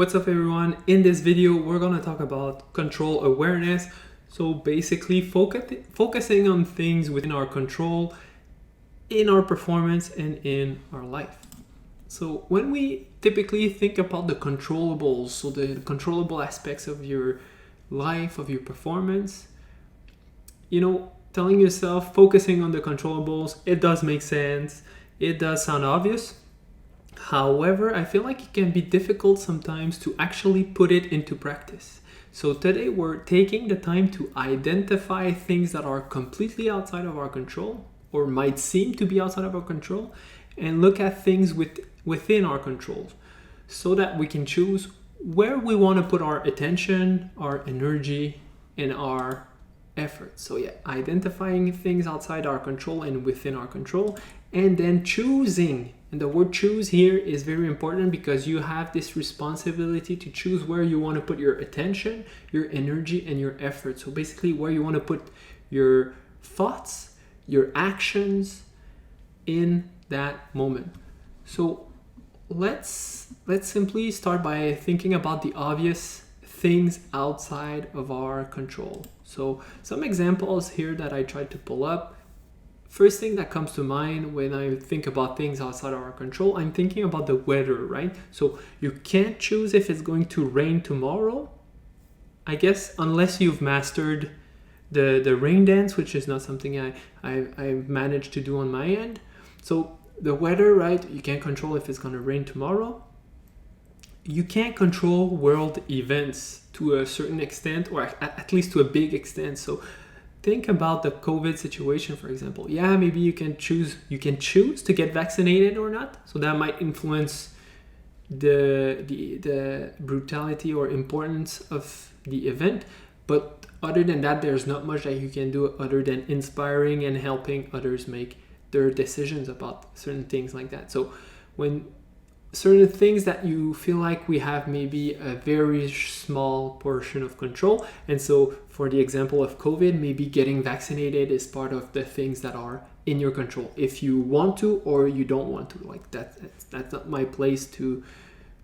What's up everyone? In this video we're going to talk about control awareness. So basically focusing on things within our control, in our performance and in our life. So when we typically think about the controllables, so the controllable aspects of your life, of your performance, telling yourself focusing on the controllables, it does make sense. It does sound obvious. However, I feel like it can be difficult sometimes to actually put it into practice. So today we're taking the time to identify things that are completely outside of our control or might seem to be outside of our control and look at things within our control so that we can choose where we want to put our attention, our energy, and our effort. So identifying things outside our control and within our control, and then choosing. And the word choose here is very important because you have this responsibility to choose where you want to put your attention, your energy, and your effort. So basically where you want to put your thoughts, your actions in that moment. So let's simply start by thinking about the obvious things outside of our control. So some examples here that I tried to pull up. First thing that comes to mind when I think about things outside of our control, I'm thinking about the weather, right? So you can't choose if it's going to rain tomorrow, I guess, unless you've mastered the rain dance, which is not something I've managed to do on my end. So the weather, right? You can't control if it's going to rain tomorrow. You can't control world events to a certain extent, or at least to a big extent. So think about the COVID situation, for example. Yeah, maybe you can choose to get vaccinated or not. So that might influence the brutality or importance of the event. But other than that, there's not much that you can do other than inspiring and helping others make their decisions about certain things like that. So when certain things that you feel like we have maybe a very small portion of control. And so for the example of COVID, maybe getting vaccinated is part of the things that are in your control. If you want to or you don't want to, like that's not my place to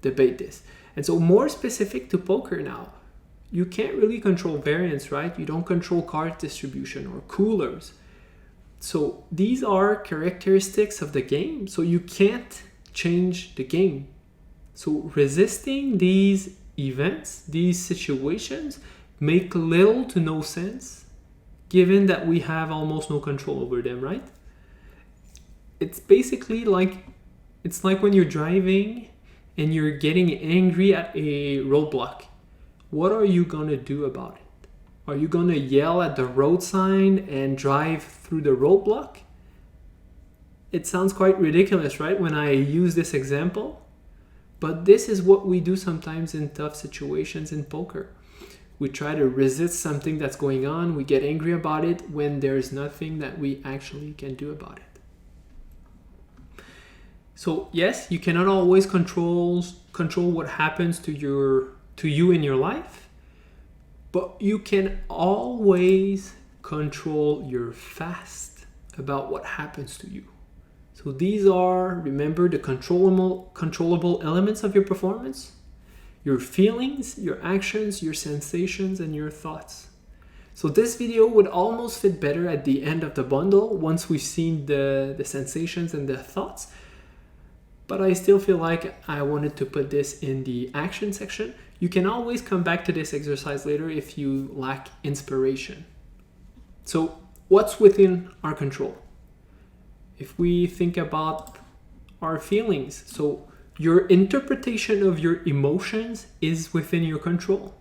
debate this. And so more specific to poker now, you can't really control variance, right? You don't control card distribution or coolers. So these are characteristics of the game. So you can't change the game. So resisting these events, these situations, make little to no sense given that we have almost no control over them, right? It's basically like when you're driving and you're getting angry at a roadblock. What are you gonna do about it? Are you gonna yell at the road sign and drive through the roadblock? It sounds quite ridiculous, right, when I use this example, but this is what we do sometimes in tough situations in poker. We try to resist something that's going on, we get angry about it when there's nothing that we actually can do about it. So yes, you cannot always control what happens to you in your life, but you can always control your fast about what happens to you. So these are, remember, the controllable elements of your performance: your feelings, your actions, your sensations, and your thoughts. So this video would almost fit better at the end of the bundle once we've seen the sensations and the thoughts. But I still feel like I wanted to put this in the action section. You can always come back to this exercise later if you lack inspiration. So what's within our control? If we think about our feelings, so your interpretation of your emotions is within your control.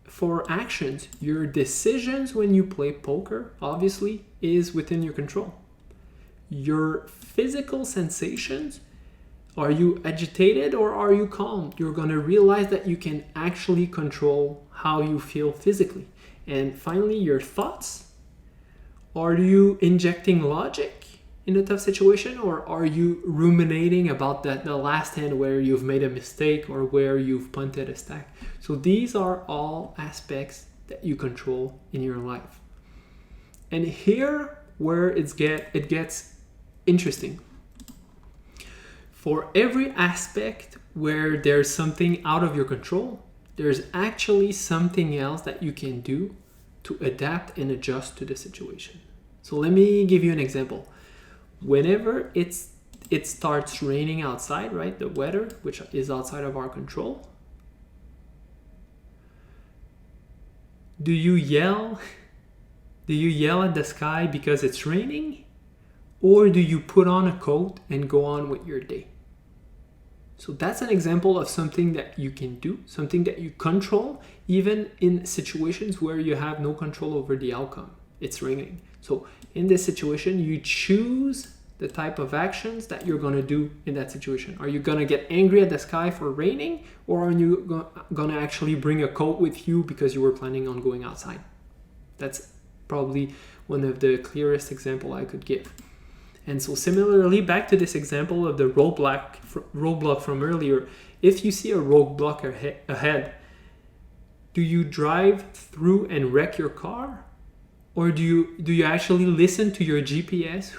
For actions, your decisions when you play poker, obviously, is within your control. Your physical sensations, are you agitated or are you calm? You're going to realize that you can actually control how you feel physically. And finally, your thoughts. Are you injecting logic in a tough situation, or are you ruminating about the last hand where you've made a mistake or where you've punted a stack? So these are all aspects that you control in your life. And here where it gets interesting. For every aspect where there's something out of your control, there's actually something else that you can do to adapt and adjust to the situation. So let me give you an example. Whenever it starts raining outside, right? The weather, which is outside of our control. Do you yell? Do you yell at the sky because it's raining? Or do you put on a coat and go on with your day? So that's an example of something that you can do, something that you control, even in situations where you have no control over the outcome. It's raining. So in this situation, you choose the type of actions that you're going to do in that situation. Are you going to get angry at the sky for raining, or are you going to actually bring a coat with you because you were planning on going outside? That's probably one of the clearest example I could give. And so similarly, back to this example of the roadblock from earlier, if you see a roadblock ahead, do you drive through and wreck your car? Or do you actually listen to your GPS,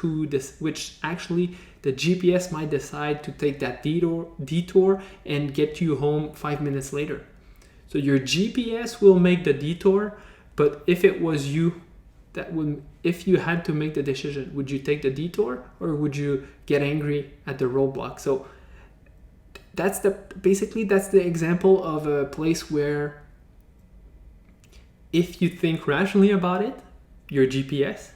which actually the GPS might decide to take that detour and get you home 5 minutes later? So your GPS will make the detour, but if it was you, if you had to make the decision, would you take the detour or would you get angry at the roadblock? So that's the example of a place where if you think rationally about it, your GPS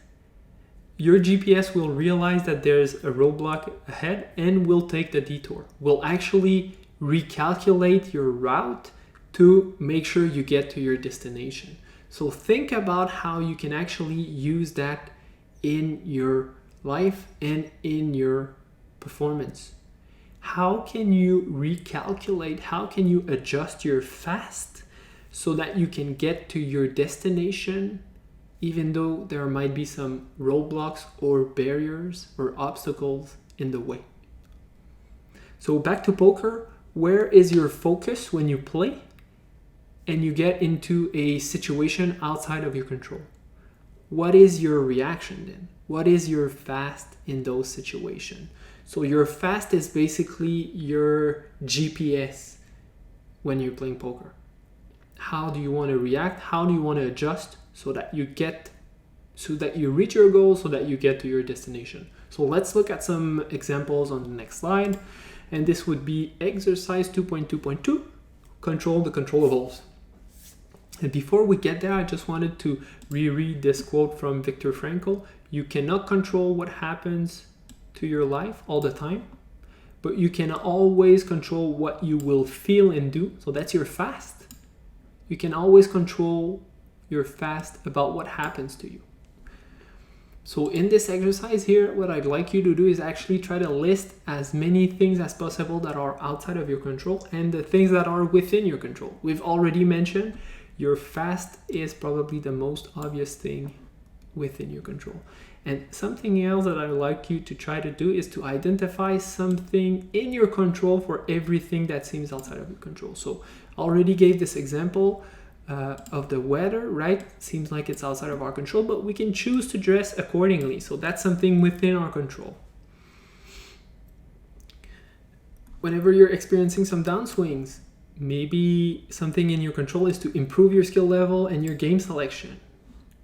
will realize that there's a roadblock ahead and will take the detour. Will actually recalculate your route to make sure you get to your destination. So think about how you can actually use that in your life and in your performance. How can you recalculate? How can you adjust your fast so that you can get to your destination even though there might be some roadblocks or barriers or obstacles in the way? So back to poker, where is your focus when you play and you get into a situation outside of your control? What is your reaction then? What is your fast in those situations? So your fast is basically your GPS when you're playing poker. How do you want to react? How do you want to adjust so that you reach your goal, so that you get to your destination? So let's look at some examples on the next slide. And this would be exercise 2.2.2, control the controllables. And before we get there, I just wanted to reread this quote from Viktor Frankl. You cannot control what happens to your life all the time, but you can always control what you will feel and do. So that's your fast. You can always control your fast about what happens to you. So in this exercise here, what I'd like you to do is actually try to list as many things as possible that are outside of your control and the things that are within your control. We've already mentioned your fast is probably the most obvious thing within your control. And something else that I'd like you to try to do is to identify something in your control for everything that seems outside of your control. So I already gave this example of the weather, right? Seems like it's outside of our control, but we can choose to dress accordingly. So that's something within our control. Whenever you're experiencing some downswings, maybe something in your control is to improve your skill level and your game selection.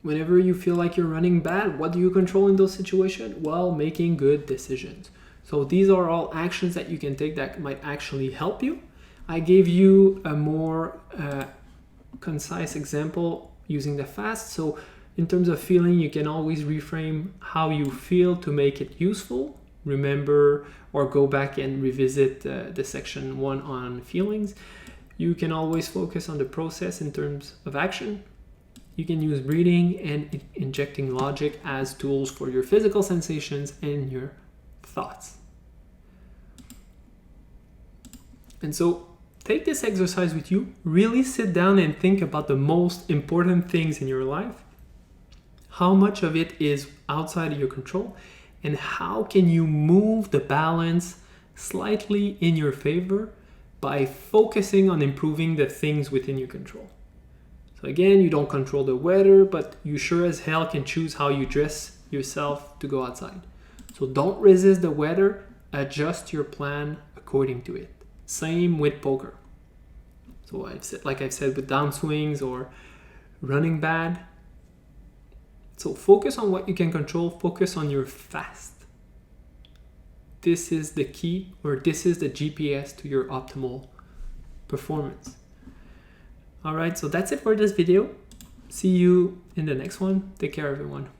Whenever you feel like you're running bad, what do you control in those situations? Well, making good decisions. So these are all actions that you can take that might actually help you. I gave you a more concise example using the fast. So in terms of feeling, you can always reframe how you feel to make it useful. Remember or go back and revisit the section 1 on feelings. You can always focus on the process in terms of action. You can use breathing and injecting logic as tools for your physical sensations and your thoughts. And so take this exercise with you. Really sit down and think about the most important things in your life. How much of it is outside of your control? And how can you move the balance slightly in your favor by focusing on improving the things within your control? So again, you don't control the weather, but you sure as hell can choose how you dress yourself to go outside. So don't resist the weather. adjust your plan according to it. Same with poker. So I've said with downswings or running bad. So focus on what you can control, focus on your fast. This is the key, or this is the GPS to your optimal performance. All right, so that's it for this video. See you in the next one. Take care, everyone.